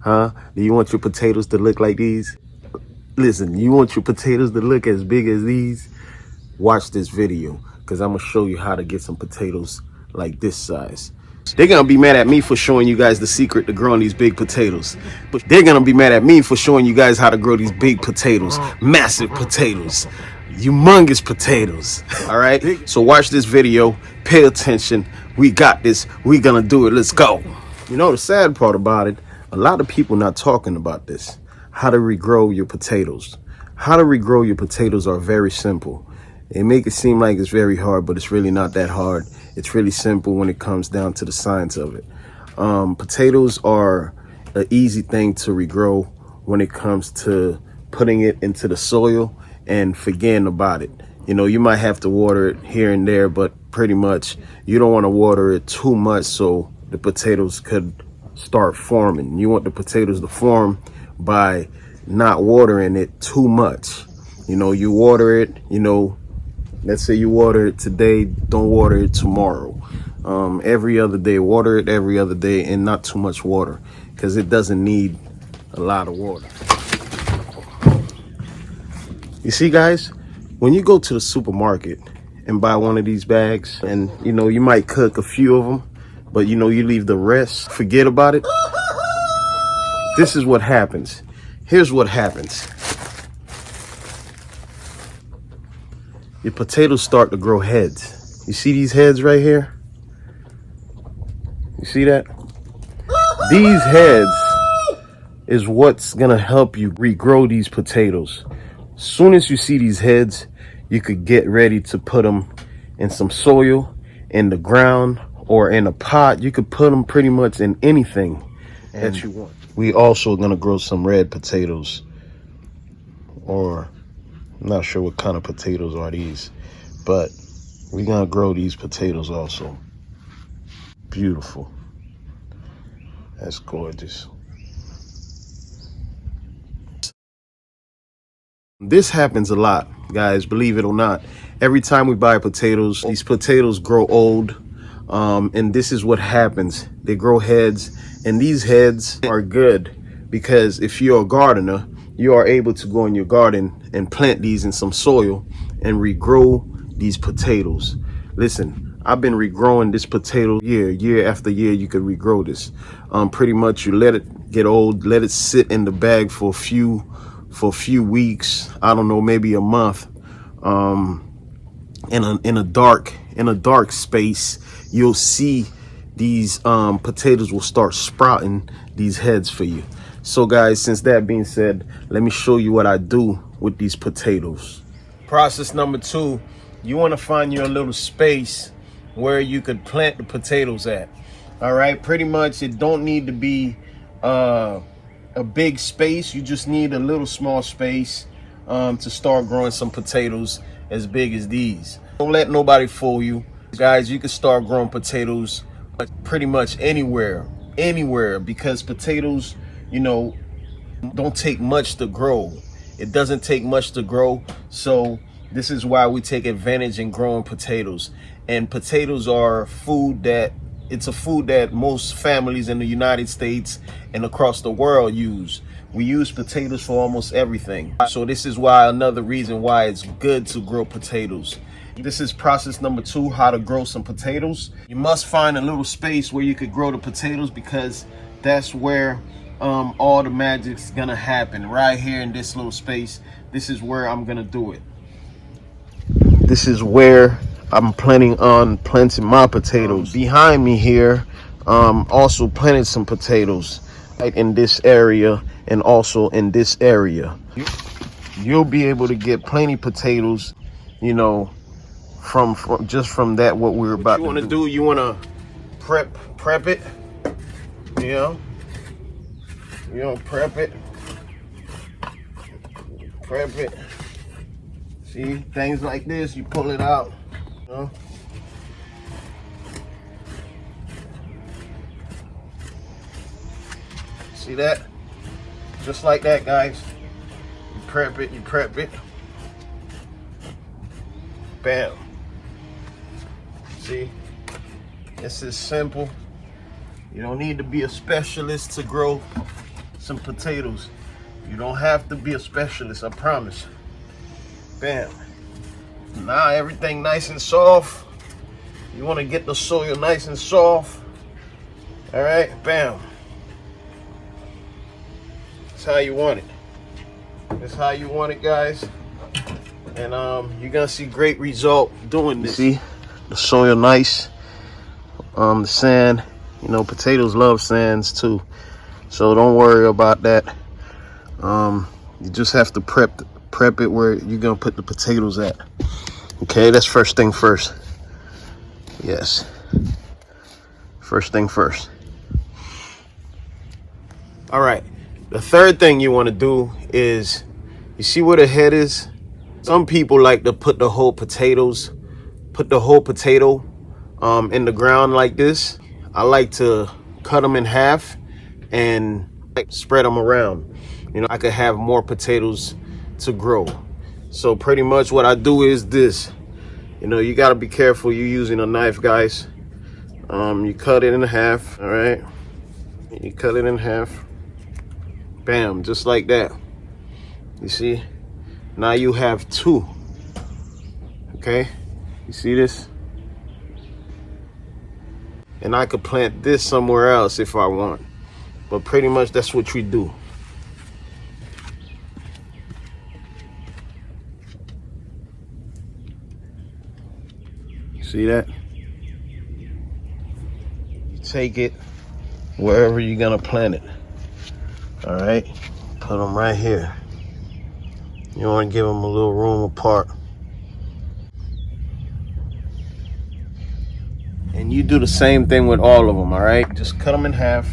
Huh? Do you want your potatoes to look like these? Listen, you want your potatoes to look as big as these? Watch this video, because I'm gonna show you how to get some potatoes like this size. They're gonna be mad at me for showing you guys the secret to growing these big potatoes. But they're gonna be mad at me for showing you guys how to grow these big potatoes, massive potatoes, humongous potatoes. All right, so watch this video, pay attention. We got this, we gonna do it. Let's go. You know the sad part about it, a lot of people not talking about this. How to regrow your potatoes. How to regrow your potatoes are very simple. They make it seem like it's very hard, but it's really not that hard. It's really simple when it comes down to the science of it. Potatoes are an easy thing to regrow when it comes to putting it into the soil and forgetting about it. You know, you might have to water it here and there, but pretty much you don't want to water it too much so the potatoes could start forming. You want the potatoes to form by not watering it too much. You know, you water it, you know, let's say you water it today, don't water it tomorrow. Every other day, water it every other day, and not too much water, because it doesn't need a lot of water. You see, guys, when you go to the supermarket and buy one of these bags, and you know, you might cook a few of them, but you know, you leave the rest, forget about it. This is what happens. Here's what happens. Your potatoes start to grow heads. You see these heads right here? You see that? These heads is what's gonna help you regrow these potatoes. As soon as you see these heads, you could get ready to put them in some soil, in the ground, or in a pot. You could put them pretty much in anything that you want. We also gonna grow some red potatoes, or I'm not sure what kind of potatoes are these, but we're gonna grow these potatoes also. Beautiful. That's gorgeous. This happens a lot, guys, believe it or not. Every time we buy potatoes, these potatoes grow old. And this is what happens. They grow heads, and these heads are good because if you're a gardener, you are able to go in your garden and plant these in some soil and regrow these potatoes. Listen, I've been regrowing this potato year after year. You could regrow this. Pretty much you let it get old, let it sit in the bag for a few weeks, I don't know, maybe a month, in a dark space. You'll see these potatoes will start sprouting these heads for you. So guys, since that being said, let me show you what I do with these potatoes. Process number 2, you want to find you a little space where you could plant the potatoes at. All right, pretty much it don't need to be a big space. You just need a little small space to start growing some potatoes as big as these. Don't let nobody fool you, guys. You can start growing potatoes pretty much anywhere, because potatoes, you know, don't take much to grow. It doesn't take much to grow. So this is why we take advantage in growing potatoes. And potatoes are it's a food that most families in the United States and across the world use. We use potatoes for almost everything. So this is why, another reason why it's good to grow potatoes. This is process number 2, how to grow some potatoes. You must find a little space where you could grow the potatoes, because that's where all the magic's gonna happen, right here in this little space. This is where I'm gonna do it. This is where I'm planning on planting my potatoes. Behind me here, also planted some potatoes right in this area and also in this area. You'll be able to get plenty potatoes, you know, from that, what we're about to do. What you want to do, you want to prep it, you know, prep it. See, things like this, you pull it out, you know. See that? Just like that, guys. You prep it. Bam. See, this is simple. You don't need to be a specialist to grow some potatoes. You don't have to be a specialist, I promise. Bam. Now everything nice and soft. You want to get the soil nice and soft. All right, bam. That's how you want it. That's how you want it, guys. And you're gonna see great result doing this. See the soil nice. The sand, you know, potatoes love sands too, so don't worry about that. You just have to prep it where you're gonna put the potatoes at. Okay, that's first thing first. Yes, first thing first. All right, the third thing you want to do is, you see where the head is? Some people like to put the whole potato in the ground like this. I like to cut them in half and spread them around. You know, I could have more potatoes to grow. So pretty much what I do is this. You know, you got to be careful you're using a knife, guys. You cut it in half, all right? You cut it in half. Bam, just like that. You see? Now you have two. Okay? You see this? And I could plant this somewhere else if I want. But pretty much that's what we do. See that? Take it wherever you're gonna plant it. All right, put them right here. You want to give them a little room apart. And you do the same thing with all of them, all right? Just cut them in half.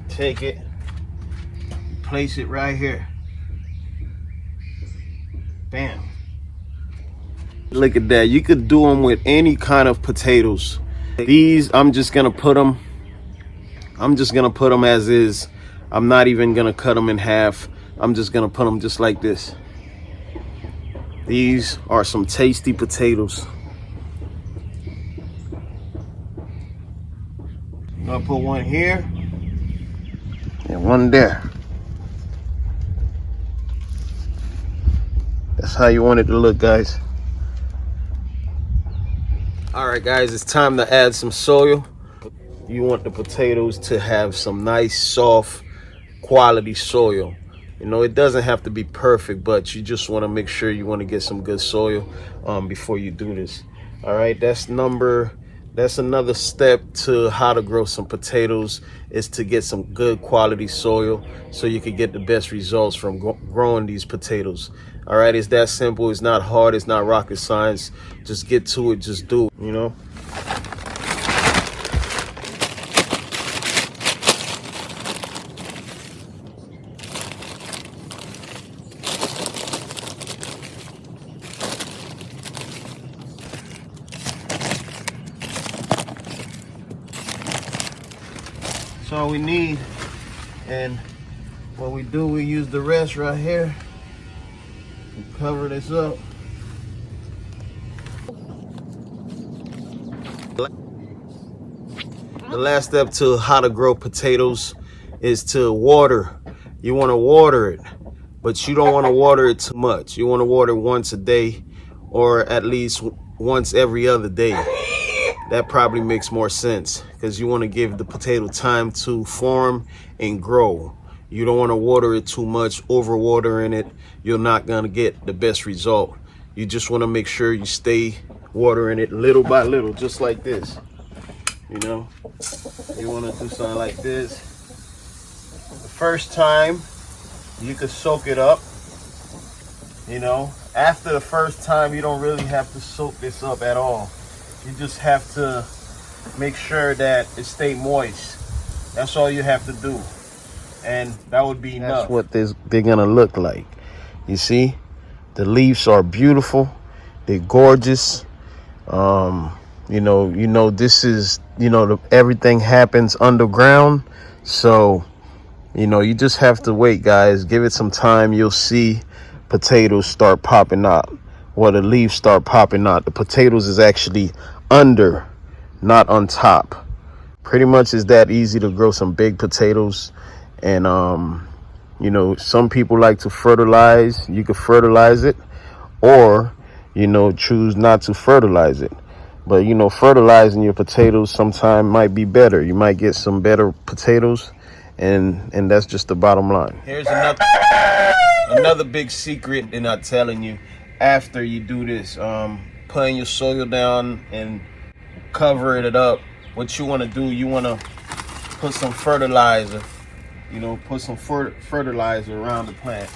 Take it, place it right here. Bam. Look at that. You could do them with any kind of potatoes. These, I'm just gonna put them as is. I'm not even gonna cut them in half. I'm just gonna put them just like this. These are some tasty potatoes. I'm gonna put one here and one there. That's how you want it to look, guys. All right, guys, it's time to add some soil. You want the potatoes to have some nice, soft, quality soil. You know, it doesn't have to be perfect, but you just want to make sure you want to get some good soil before you do this. All right, that's another step to how to grow some potatoes, is to get some good quality soil so you can get the best results from growing these potatoes. All right, it's that simple. It's not hard. It's not rocket science. Just get to it. Just do it, you know? That's all we need. And what we do, we use the rest right here. We cover this up. The last step to how to grow potatoes is to water. You want to water it, but you don't want to water it too much. You want to water once a day, or at least once every other day. That probably makes more sense, because you want to give the potato time to form and grow. You don't want to water it too much. Over watering it, you're not going to get the best result. You just want to make sure you stay watering it little by little, just like this. You know, you want to do something like this. The first time, you could soak it up. You know, after the first time, you don't really have to soak this up at all. You just have to make sure that it stay moist. That's all you have to do. And that would be enough. That's what they're gonna look like. You see, the leaves are beautiful. They're gorgeous. You know, this is, you know, everything happens underground. So, you know, you just have to wait, guys. Give it some time. You'll see potatoes start popping up. where the leaves start popping out. The potatoes is actually under, not on top. Pretty much is that easy to grow some big potatoes. And you know, some people like to fertilize. You could fertilize it, or you know, choose not to fertilize it. But you know, fertilizing your potatoes sometime might be better. You might get some better potatoes, and that's just the bottom line. Here's another big secret they're not telling you. After you do this, putting your soil down and cover it up, what you want to do, you want to put some fertilizer. You know, put some fertilizer around the plant.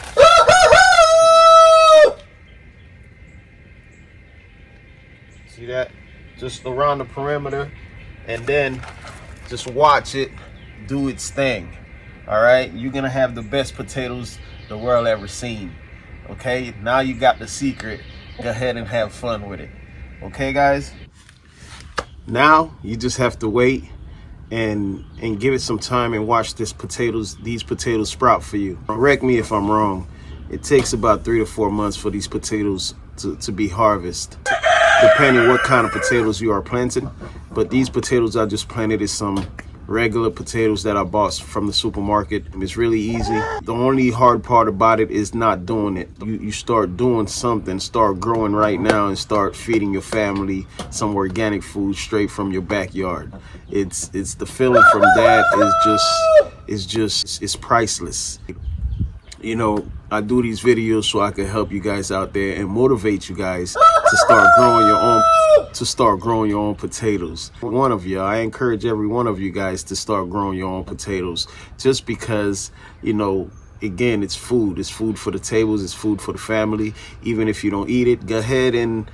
See that? Just around the perimeter, and then just watch it do its thing. All right, you're gonna have the best potatoes the world ever seen. Okay, now you got the secret. Go ahead and have fun with it. Okay, guys. Now you just have to wait and give it some time and watch these potatoes sprout for you. Correct me if I'm wrong. It takes about 3 to 4 months for these potatoes to be harvested, depending what kind of potatoes you are planting. But these potatoes I just planted is some regular potatoes that I bought from the supermarket. It's really easy. The only hard part about it is not doing it. You start doing something, start growing right now, and start feeding your family some organic food straight from your backyard. It's the feeling from that is priceless. You know, I do these videos so I can help you guys out there and motivate you guys to start growing your own potatoes. One of you, I encourage every one of you guys to start growing your own potatoes, just because, you know, again, it's food. It's food for the tables. It's food for the family. Even if you don't eat it, go ahead and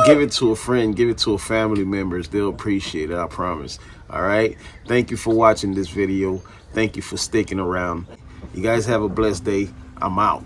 give it to a friend, give it to a family members. They'll appreciate it, I promise. All right. Thank you for watching this video. Thank you for sticking around. You guys have a blessed day. I'm out.